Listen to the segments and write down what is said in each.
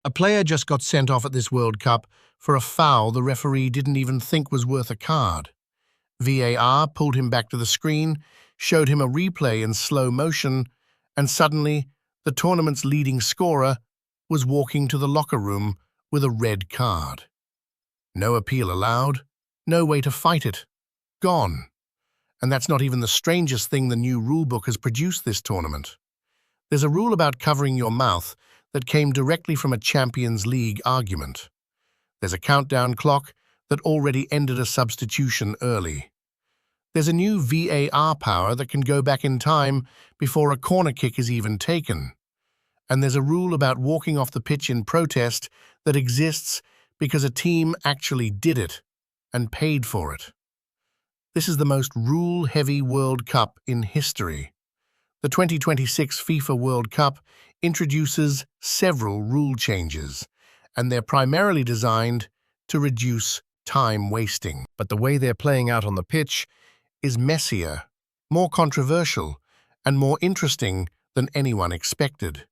A player just got sent off at this World Cup for a foul the referee didn't even think was worth a card. VAR pulled him back to the screen, showed him a replay in slow motion, and suddenly the tournament's leading scorer was walking to the locker room with a red card. No appeal allowed, no way to fight it. Gone. And that's not even the strangest thing the new rulebook has produced this tournament. There's a rule about covering your mouth that came directly from a Champions League argument. There's a countdown clock that already ended a substitution early. There's a new VAR power that can go back in time before a corner kick is even taken. And there's a rule about walking off the pitch in protest that exists because a team actually did it and paid for it. This is the most rule-heavy World Cup in history. The 2026 FIFA World Cup introduces several rule changes, and they're primarily designed to reduce time wasting. But the way they're playing out on the pitch is messier, more controversial, and more interesting than anyone expected.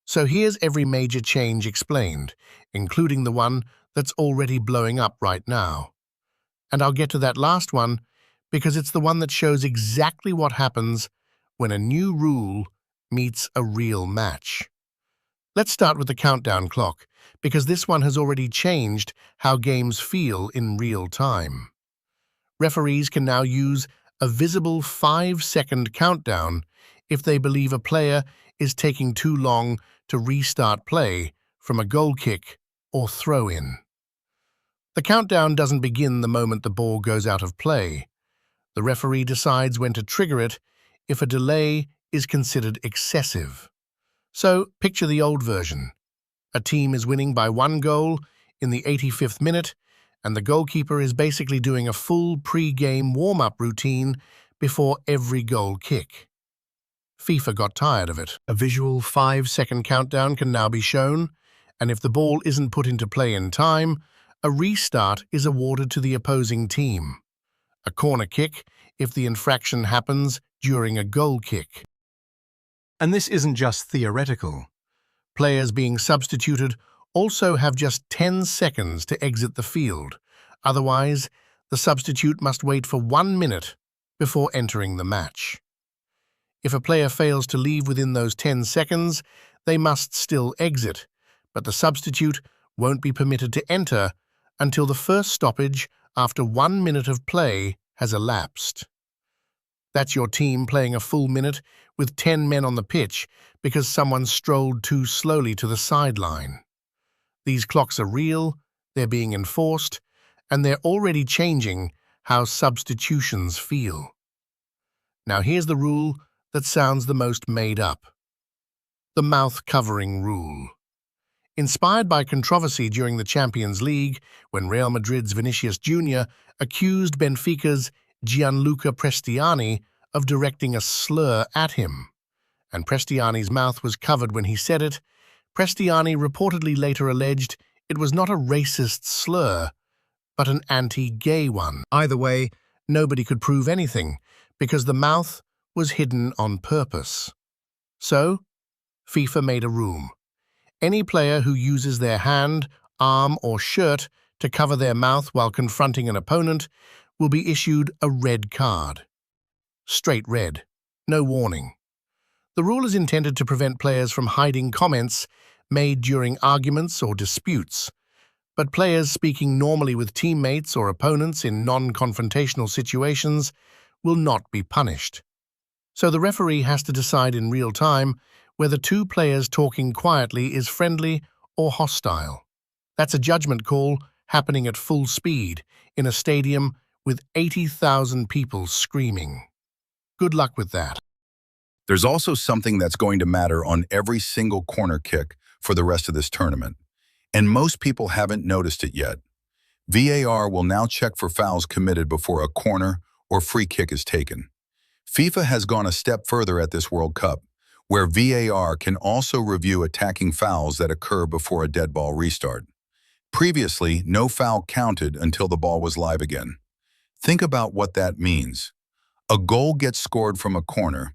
So here's every major change explained, including the one that's already blowing up right now. And I'll get to that last one because it's the one that shows exactly what happens when a new rule meets a real match. Let's start with the countdown clock, because this one has already changed how games feel in real time. Referees can now use a visible 5-second countdown if they believe a player is taking too long to restart play from a goal kick or throw-in. The countdown doesn't begin the moment the ball goes out of play. The referee decides when to trigger it if a delay is considered excessive. So, picture the old version. A team is winning by 1 goal in the 85th minute, and the goalkeeper is basically doing a full pre-game warm-up routine before every goal kick. FIFA got tired of it. A visual 5-second countdown can now be shown, and if the ball isn't put into play in time, a restart is awarded to the opposing team. A corner kick if the infraction happens during a goal kick. And this isn't just theoretical. Players being substituted also have just 10 seconds to exit the field. Otherwise, the substitute must wait for 1 minute before entering the match. If a player fails to leave within those 10 seconds, they must still exit, but the substitute won't be permitted to enter until the first stoppage after 1 minute of play has elapsed. That's your team playing a full minute with 10 men on the pitch because someone strolled too slowly to the sideline. These clocks are real, they're being enforced, and they're already changing how substitutions feel. Now here's the rule that sounds the most made up. The mouth-covering rule. Inspired by controversy during the Champions League when Real Madrid's Vinicius Jr. accused Benfica's Gianluca Prestiani of directing a slur at him, and Prestiani's mouth was covered when he said it, Prestiani reportedly later alleged it was not a racist slur, but an anti-gay one. Either way, nobody could prove anything, because the mouth was hidden on purpose. So, FIFA made a rule. Any player who uses their hand, arm, or shirt to cover their mouth while confronting an opponent will be issued a red card. Straight red. No warning. The rule is intended to prevent players from hiding comments made during arguments or disputes, but players speaking normally with teammates or opponents in non-confrontational situations will not be punished. So the referee has to decide in real time whether two players talking quietly is friendly or hostile. That's a judgment call happening at full speed in a stadium with 80,000 people screaming. Good luck with that. There's also something that's going to matter on every single corner kick for the rest of this tournament, and most people haven't noticed it yet. VAR will now check for fouls committed before a corner or free kick is taken. FIFA has gone a step further at this World Cup, where VAR can also review attacking fouls that occur before a dead ball restart. Previously, no foul counted until the ball was live again. Think about what that means. A goal gets scored from a corner.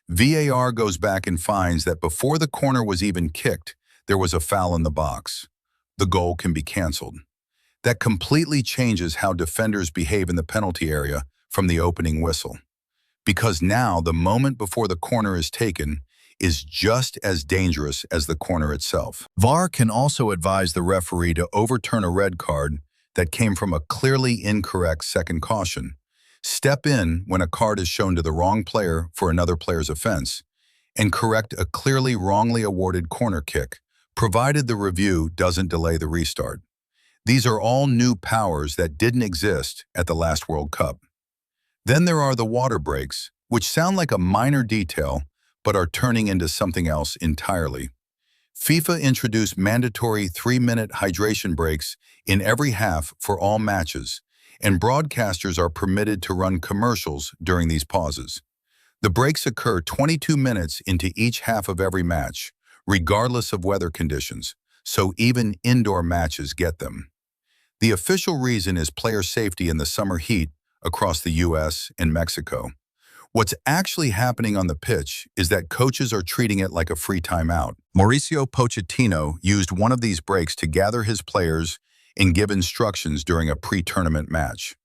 VAR goes back and finds that before the corner was even kicked, there was a foul in the box. The goal can be canceled. That completely changes how defenders behave in the penalty area from the opening whistle. Because now the moment before the corner is taken is just as dangerous as the corner itself. VAR can also advise the referee to overturn a red card that came from a clearly incorrect second caution, step in when a card is shown to the wrong player for another player's offense, and correct a clearly wrongly awarded corner kick, provided the review doesn't delay the restart. These are all new powers that didn't exist at the last World Cup. Then there are the water breaks, which sound like a minor detail, but are turning into something else entirely. FIFA introduced mandatory 3-minute hydration breaks in every half for all matches, and broadcasters are permitted to run commercials during these pauses. The breaks occur 22 minutes into each half of every match, regardless of weather conditions, so even indoor matches get them. The official reason is player safety in the summer heat across the US and Mexico. What's actually happening on the pitch is that coaches are treating it like a free timeout. Mauricio Pochettino used one of these breaks to gather his players and give instructions during a pre-tournament match.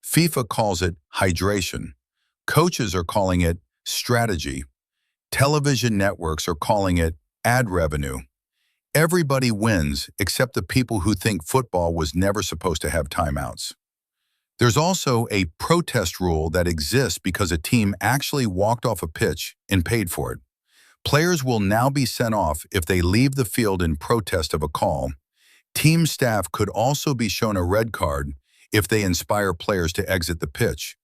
FIFA calls it hydration. Coaches are calling it strategy. Television networks are calling it ad revenue. Everybody wins except the people who think football was never supposed to have timeouts. There's also a protest rule that exists because a team actually walked off a pitch and paid for it. Players will now be sent off if they leave the field in protest of a call. Team staff could also be shown a red card if they inspire players to exit the pitch,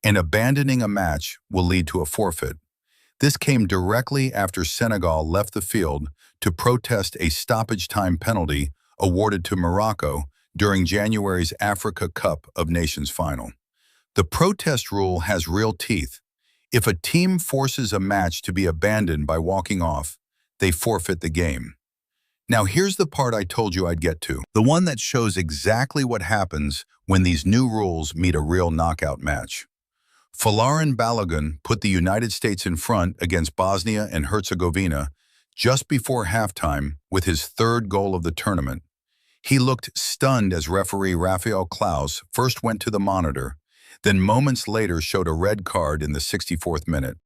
and abandoning a match will lead to a forfeit. This came directly after Senegal left the field to protest a stoppage time penalty awarded to Morocco during January's Africa Cup of Nations final. The protest rule has real teeth. If a team forces a match to be abandoned by walking off, they forfeit the game. Now here's the part I told you I'd get to, the one that shows exactly what happens when these new rules meet a real knockout match. Balogun put the United States in front against Bosnia and Herzegovina just before halftime with his third goal of the tournament. He looked stunned as referee Rafael Klaus first went to the monitor, then moments later showed a red card in the 64th minute.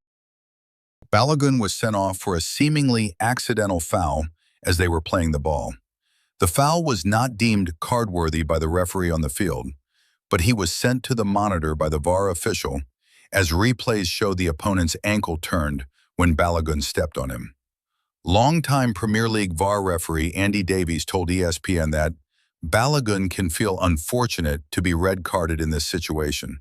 Balogun was sent off for a seemingly accidental foul as they were playing the ball. The foul was not deemed card-worthy by the referee on the field, but he was sent to the monitor by the VAR official as replays showed the opponent's ankle turned when Balogun stepped on him. Longtime Premier League VAR referee Andy Davies told ESPN that Balogun can feel unfortunate to be red carded in this situation,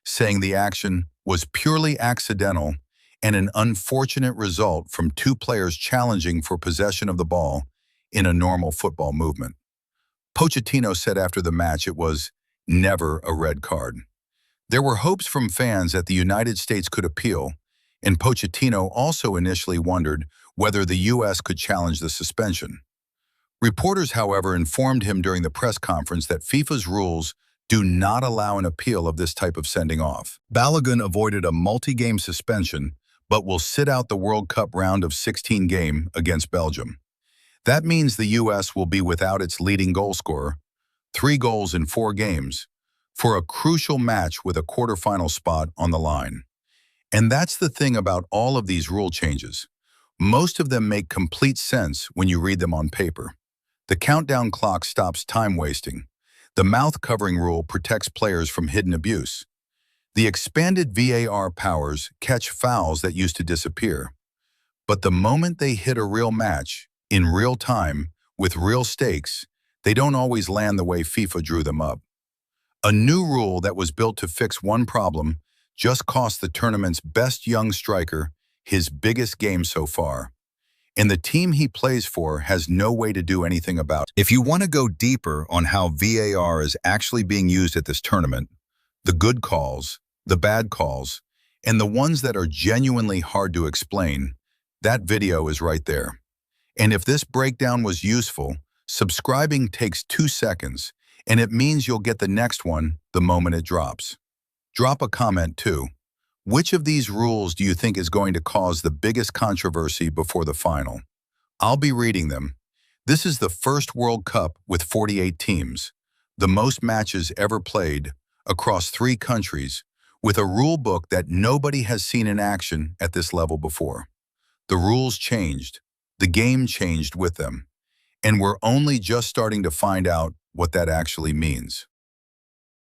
saying the action was purely accidental and an unfortunate result from two players challenging for possession of the ball in a normal football movement. Pochettino said after the match it was never a red card. There were hopes from fans that the United States could appeal, and Pochettino also initially wondered whether the U.S. could challenge the suspension. Reporters, however, informed him during the press conference that FIFA's rules do not allow an appeal of this type of sending off. Balogun avoided a multi-game suspension, but will sit out the World Cup round of 16 game against Belgium. That means the U.S. will be without its leading goal scorer, 3 goals in 4 games, for a crucial match with a quarterfinal spot on the line. And that's the thing about all of these rule changes. Most of them make complete sense when you read them on paper. The countdown clock stops time wasting. The mouth covering rule protects players from hidden abuse. The expanded VAR powers catch fouls that used to disappear. But the moment they hit a real match, in real time, with real stakes, they don't always land the way FIFA drew them up. A new rule that was built to fix one problem just cost the tournament's best young striker his biggest game so far. And the team he plays for has no way to do anything about it. If you want to go deeper on how VAR is actually being used at this tournament, the good calls, the bad calls, and the ones that are genuinely hard to explain, that video is right there. And if this breakdown was useful, subscribing takes 2 seconds, and it means you'll get the next one the moment it drops. Drop a comment too. Which of these rules do you think is going to cause the biggest controversy before the final? I'll be reading them. This is the first World Cup with 48 teams, the most matches ever played across 3 countries, with a rule book that nobody has seen in action at this level before. The rules changed, the game changed with them, and we're only just starting to find out what that actually means.